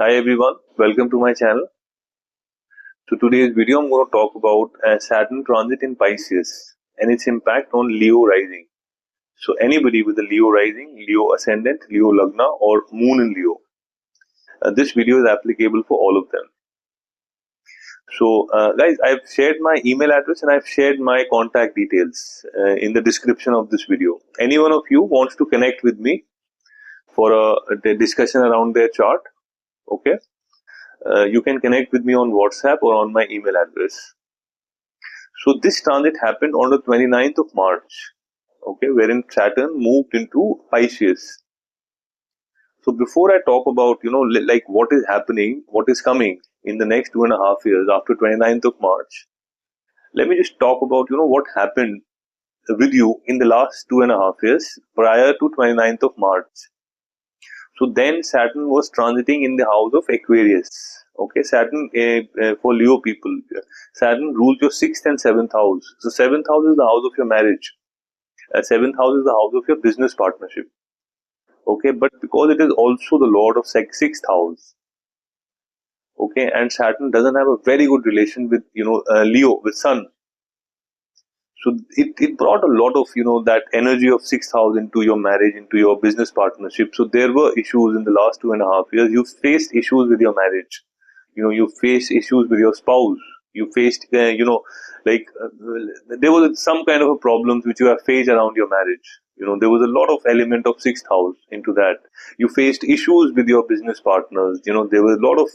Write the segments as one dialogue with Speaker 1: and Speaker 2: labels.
Speaker 1: Hi everyone, welcome to my channel. So today's video I'm going to talk about Saturn transit in Pisces and its impact on Leo rising. So anybody with a Leo rising, Leo ascendant, Leo Lagna or Moon in Leo, this video is applicable for all of them. So guys, I've shared my email address and I've shared my contact details in the description of this video. Any one of you wants to connect with me for a discussion around their chart, okay? You can connect with me on WhatsApp or on my email address. So this transit happened on the 29th of March, okay, wherein Saturn moved into Pisces. So before I talk about, like what is happening, what is coming in the next 2.5 years after 29th of March, let me just talk about, what happened with you in the last 2.5 years prior to 29th of March. So then Saturn was transiting in the house of Aquarius. Okay, Saturn for Leo people, Saturn rules your 6th and 7th house. So 7th house is the house of your marriage. 7th house is the house of your business partnership. Okay, but because it is also the lord of 6th house. Okay, and Saturn doesn't have a very good relation with Leo with Sun. So it brought a lot of that energy of 6th house into your marriage, into your business partnership. So there were issues in the last 2.5 years. You faced issues with your marriage. You faced issues with your spouse. You faced there was some kind of a problems which you have faced around your marriage. There was a lot of element of 6th house into that. You faced issues with your business partners. There was a lot of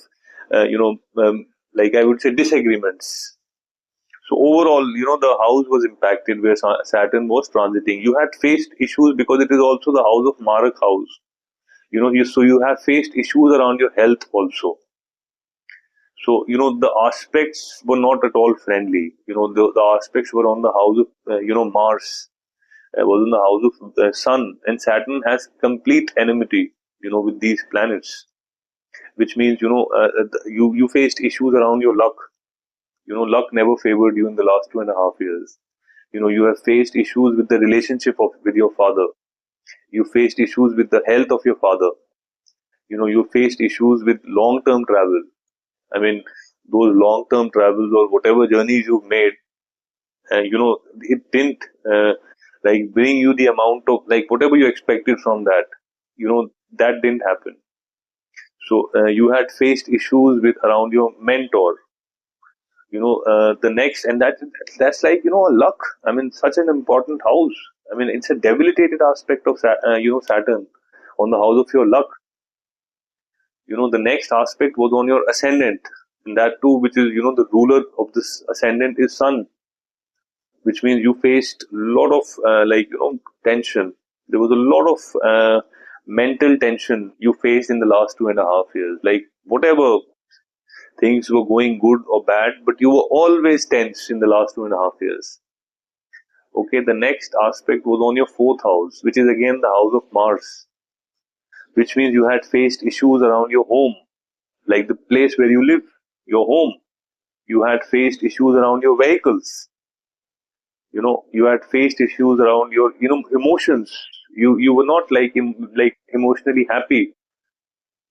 Speaker 1: like I would say disagreements. So overall, the house was impacted where Saturn was transiting. You had faced issues because it is also the house of Marak house. So you have faced issues around your health also. So, the aspects were not at all friendly. The aspects were on the house of, Mars, was in the house of the Sun, and Saturn has complete enmity, with these planets, which means, you faced issues around your luck. Luck never favored you in the last 2.5 years. You have faced issues with the relationship with your father. You faced issues with the health of your father. You faced issues with long-term travel. I mean, those long-term travels or whatever journeys you've made, it didn't like bring you the amount of like whatever you expected from that. That didn't happen. So you had faced issues with around your mentor. The next, and that's like luck. I mean, such an important house. I mean, it's a debilitated aspect of Saturn on the house of your luck. The next aspect was on your ascendant, and that too, which is the ruler of this ascendant is Sun, which means you faced a lot of tension. There was a lot of mental tension you faced in the last 2.5 years. Like whatever things were going good or bad, but you were always tense in the last 2.5 years. Okay, the next aspect was on your 4th house, which is again the house of Mars, which means you had faced issues around your home, like the place where you live, your home. You had faced issues around your vehicles. You had faced issues around your emotions. You were not like emotionally happy.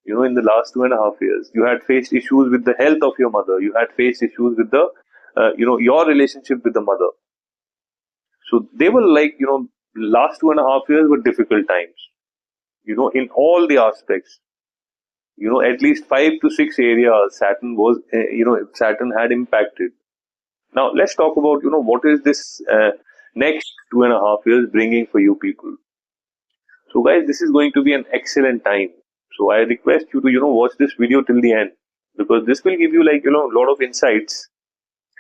Speaker 1: In the last 2.5 years, you had faced issues with the health of your mother. You had faced issues with the your relationship with the mother. So they were like last 2.5 years were difficult times. In all the aspects. At least 5 to 6 areas Saturn was Saturn had impacted. Now let's talk about what is this next 2.5 years bringing for you people. So guys, this is going to be an excellent time. So I request you to watch this video till the end, because this will give you like a lot of insights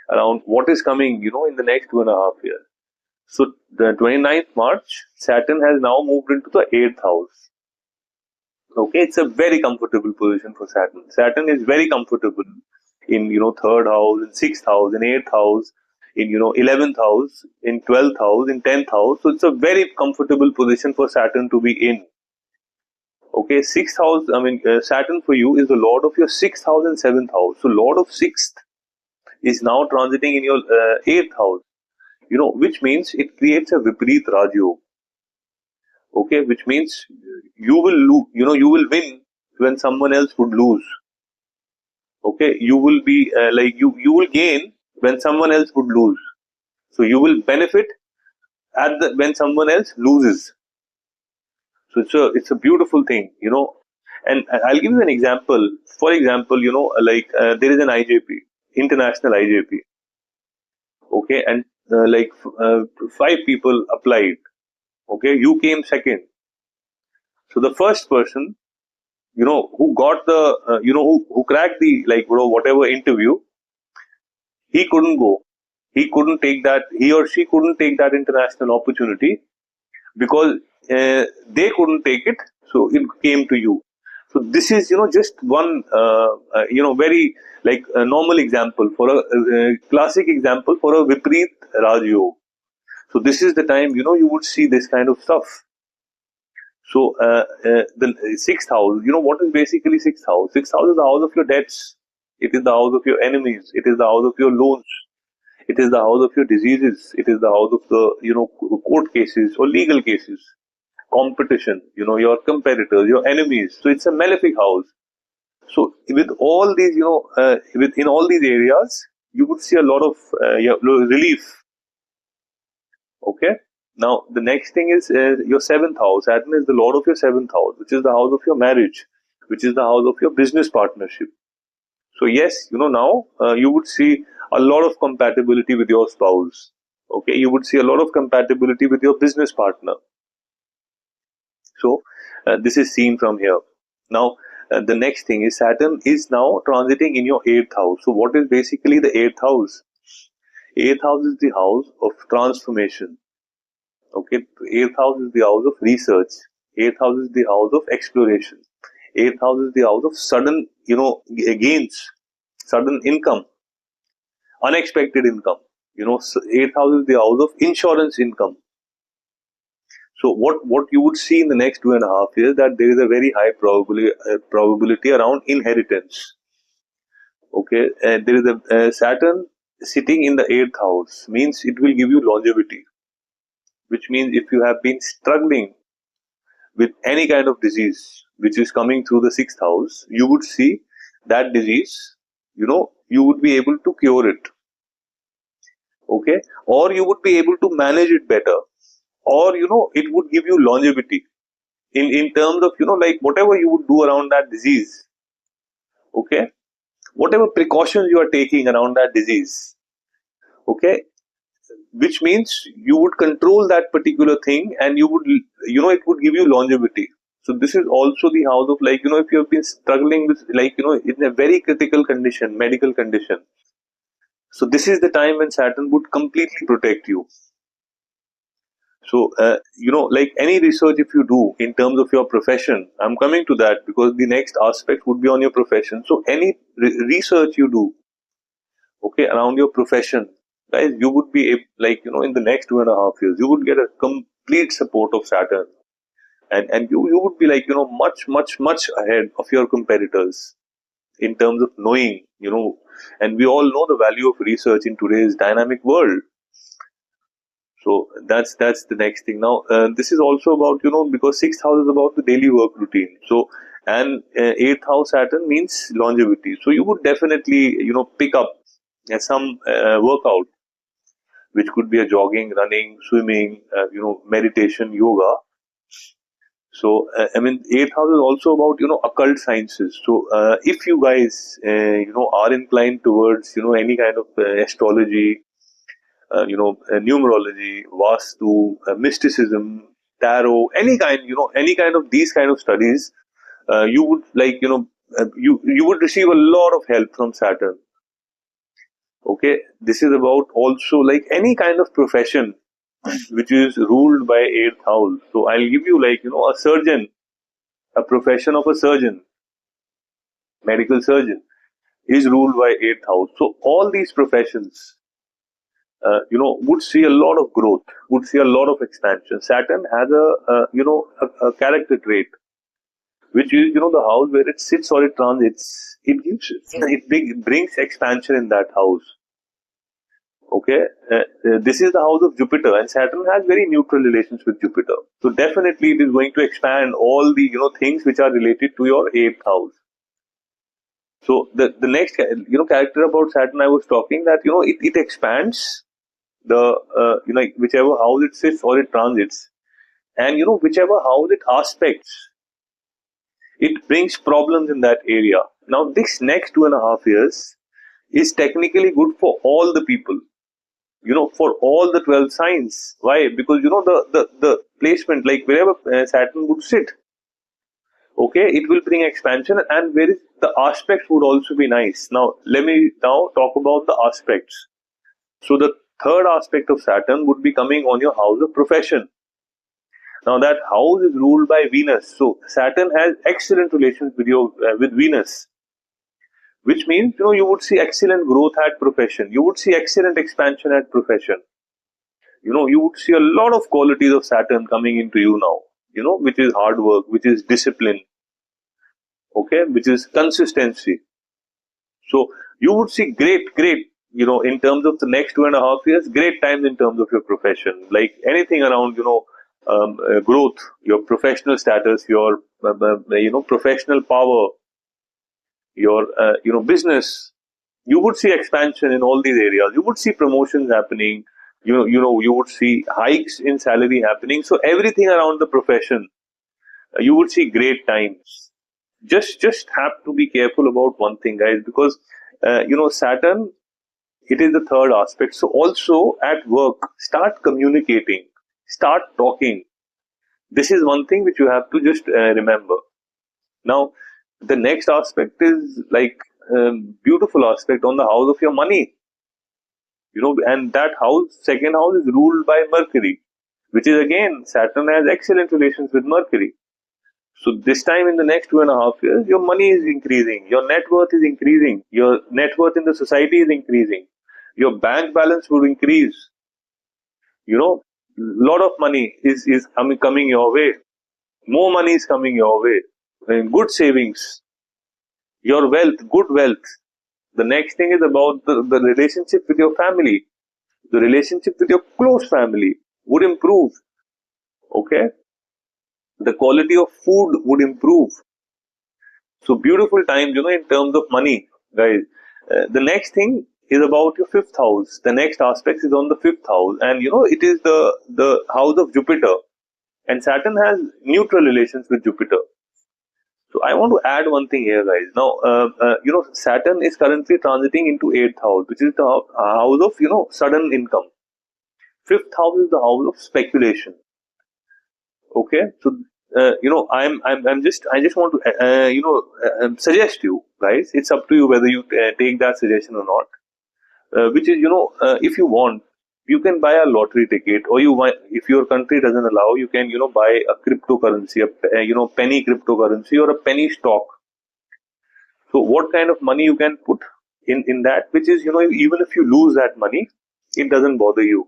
Speaker 1: around what is coming in the next 2.5 years. So the 29th March, Saturn has now moved into the 8th house. Okay, it's a very comfortable position for Saturn. Saturn is very comfortable in 3rd house, in 6th house, in 8th house, in 11th house, in 12th house, in 10th house. So it's a very comfortable position for Saturn to be in. Okay, 6th house, Saturn for you is the lord of your 6th house and 7th house. So lord of 6th is now transiting in your 8th house, which means it creates a Vipareet Rajyog. Okay, which means you will lose, you will win when someone else would lose. Okay, you will be you will gain when someone else would lose. So you will benefit when someone else loses. So it's a beautiful thing, And I'll give you an example. For example, there is an IJP, international IJP. Okay, and five people applied. Okay, you came second. So the first person, who got the, who cracked the whatever interview, he couldn't go. He couldn't take that. He or she couldn't take that international opportunity because they couldn't take it. So it came to you. So this is, just one, very a normal example for a classic example for a Vipreet Rajyog. So this is the time, you would see this kind of stuff. So the sixth house, what is basically sixth house? Sixth house is the house of your debts. It is the house of your enemies. It is the house of your loans. It is the house of your diseases. It is the house of the, court cases or legal cases, competition, your competitors, your enemies. So it's a malefic house. So with all these, within all these areas, you would see a lot of relief. Okay. Now the next thing is your seventh house. Saturn is the lord of your seventh house, which is the house of your marriage, which is the house of your business partnership. So yes, now you would see a lot of compatibility with your spouse. Okay, you would see a lot of compatibility with your business partner. So this is seen from here. Now the next thing is Saturn is now transiting in your eighth house. So what is basically the eighth house? Eighth house is the house of transformation. Okay, eighth house is the house of research. Eighth house is the house of exploration. Eighth house is the house of sudden, gains, sudden income, unexpected income. Eighth house is the house of insurance income. So what you would see in the next 2.5 years that there is a very high probability around inheritance. Okay, and there is a Saturn sitting in the eighth house means it will give you longevity, which means if you have been struggling with any kind of disease which is coming through the sixth house, you would see that disease, you would be able to cure it. Okay, or you would be able to manage it better, or it would give you longevity in terms of whatever you would do around that disease. Okay, whatever precautions you are taking around that disease. Okay, which means you would control that particular thing and you would, it would give you longevity. So this is also the house of if you have been struggling with in a very critical condition, medical condition. So this is the time when Saturn would completely protect you. So, any research if you do in terms of your profession, I'm coming to that because the next aspect would be on your profession. So any research you do, okay, around your profession, guys, you would be in the next 2.5 years, you would get a complete support of Saturn, and you would be much ahead of your competitors in terms of knowing, and we all know the value of research in today's dynamic world. So that's the next thing. Now this is also about because sixth house is about the daily work routine. So and eighth house Saturn means longevity. So you would definitely pick up some workout, which could be a jogging, running, swimming, meditation, yoga. So eighth house is also about occult sciences. So if you guys are inclined towards any kind of astrology, numerology, vastu, mysticism, tarot, any kind of these kind of studies, you would you would receive a lot of help from Saturn. Okay, this is about also any kind of profession which is ruled by eighth house. So I'll give you a surgeon, a profession of a surgeon, medical surgeon, is ruled by eighth house. So all these professions would see a lot of growth, would see a lot of expansion. Saturn has a character trait, which is, the house where it sits or it transits. It brings expansion in that house. Okay, this is the house of Jupiter, and Saturn has very neutral relations with Jupiter. So definitely, it is going to expand all the things which are related to your eighth house. So the next character about Saturn I was talking, that it expands the whichever house it sits or it transits, and whichever house it aspects, it brings problems in that area. Now this next 2.5 years is technically good for all the people, for all the 12 signs. Why? Because the placement, like wherever Saturn would sit, okay, it will bring expansion, and where is the aspects would also be nice. Now let me now talk about the aspects. So the third aspect of Saturn would be coming on your house of profession. Now that house is ruled by Venus, so Saturn has excellent relations with your with Venus, which means you would see excellent growth at profession. You would see excellent expansion at profession. You would see a lot of qualities of Saturn coming into you now. Which is hard work, which is discipline, okay, which is consistency. So you would see great, in terms of the next 2.5 years, great times in terms of your profession, like anything around, growth, your professional status, your, professional power, your, business. You would see expansion in all these areas. You would see promotions happening. You would see hikes in salary happening. So everything around the profession, you would see great times. Just have to be careful about one thing, guys, because Saturn, it is the third aspect. So also at work, start communicating, start talking. This is one thing which you have to just remember. Now the next aspect is like beautiful aspect on the house of your money, and that house, second house, is ruled by Mercury, which is again, Saturn has excellent relations with Mercury. So this time in the next 2.5 years, your money is increasing, your net worth is increasing, your net worth in the society is increasing, your bank balance will increase. Lot of money is coming your way. More money is coming your way. And good savings, your wealth, good wealth. The next thing is about the relationship with your family. The relationship with your close family would improve. Okay, the quality of food would improve. So beautiful times, in terms of money, guys. The next thing is about your fifth house. The next aspect is on the fifth house, and it is the house of Jupiter. And Saturn has neutral relations with Jupiter. So I want to add one thing here, guys. Now, Saturn is currently transiting into eighth house, which is the house of sudden income. Fifth house is the house of speculation. Okay, so I just want to suggest you guys. It's up to you whether you take that suggestion or not. Which is if you want, you can buy a lottery ticket, or if your country doesn't allow, you can buy a cryptocurrency, a penny cryptocurrency or a penny stock. So what kind of money you can put in that, which is even if you lose that money, it doesn't bother you.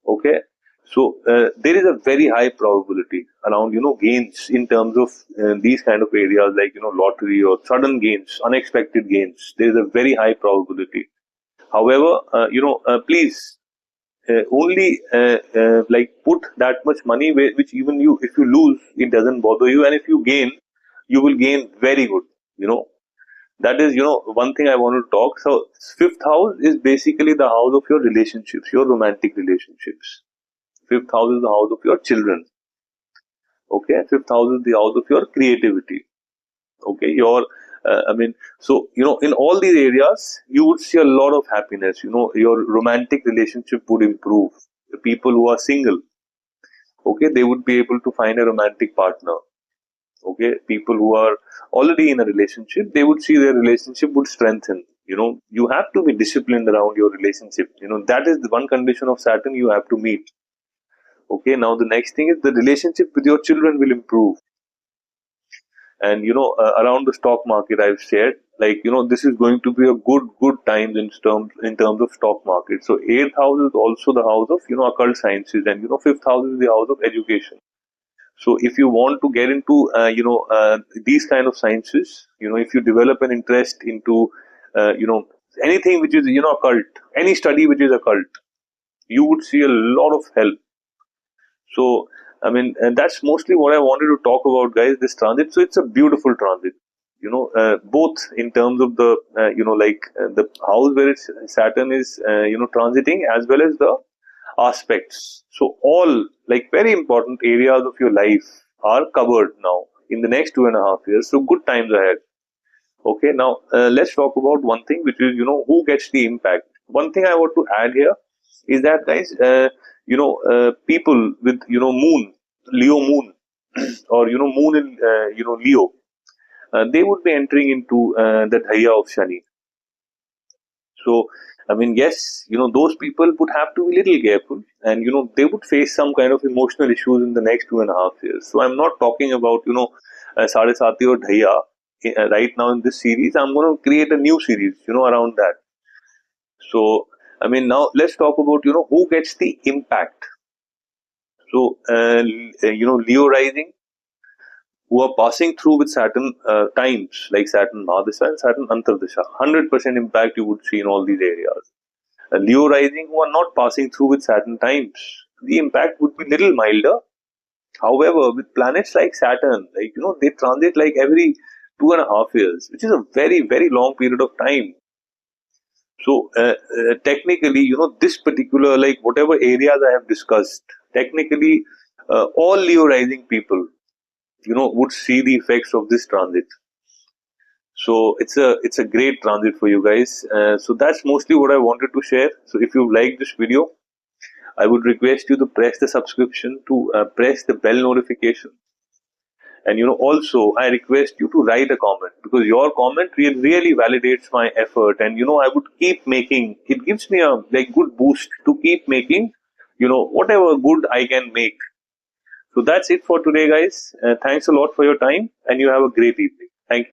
Speaker 1: Okay, so there is a very high probability around gains in terms of these kind of areas, like lottery or sudden gains, unexpected gains. There is a very high probability. However, please only like put that much money which even if you lose, it doesn't bother you, and if you gain, you will gain very good. That is one thing I want to talk. So fifth house is basically the house of your relationships, your romantic relationships. Fifth house is the house of your children. Okay, fifth house is the house of your creativity. Okay, so in all these areas you would see a lot of happiness. Your romantic relationship would improve. The people who are single, okay, they would be able to find a romantic partner. Okay, people who are already in a relationship, they would see their relationship would strengthen. You have to be disciplined around your relationship. That is the one condition of Saturn you have to meet. Okay, now the next thing is the relationship with your children will improve. And around the stock market, I've shared, like this is going to be a good time in terms of stock market. So eighth house is also the house of occult sciences, and fifth house is the house of education. So if you want to get into these kind of sciences, if you develop an interest into anything which is occult, any study which is occult, you would see a lot of help. So and that's mostly what I wanted to talk about, guys, this transit. So it's a beautiful transit. both in terms of the the house where it's Saturn is transiting, as well as the aspects. So all like very important areas of your life are covered now in the next 2.5 years. So good times ahead. Okay, now let's talk about one thing, which is who gets the impact. One thing I want to add here is that, guys, people with moon, Leo moon, or moon in Leo, they would be entering into the dhaya of Shani. So, I mean, yes, those people would have to be little careful, and they would face some kind of emotional issues in the next 2.5 years. So, I'm not talking about Sade Sati or Dhaya right now in this series. I'm going to create a new series, around that. So, I mean, now let's talk about who gets the impact. So, Leo rising, who are passing through with Saturn times like Saturn Mahadasha and Saturn Antardasha. 100% impact you would see in all these areas. Leo rising, who are not passing through with Saturn times, the impact would be little milder. However, with planets like Saturn, like they transit like every 2.5 years, which is a very, very long period of time. So technically, this particular, like whatever areas I have discussed, technically all Leo rising people would see the effects of this transit. So it's a great transit for you guys. So that's mostly what I wanted to share. So if you like this video, I would request you to press the subscription, to press the bell notification, and also I request you to write a comment, because your comment really validates my effort, and I would keep making it. Gives me a like good boost to keep making whatever good I can make. So that's it for today, guys. Thanks a lot for your time, and you have a great evening.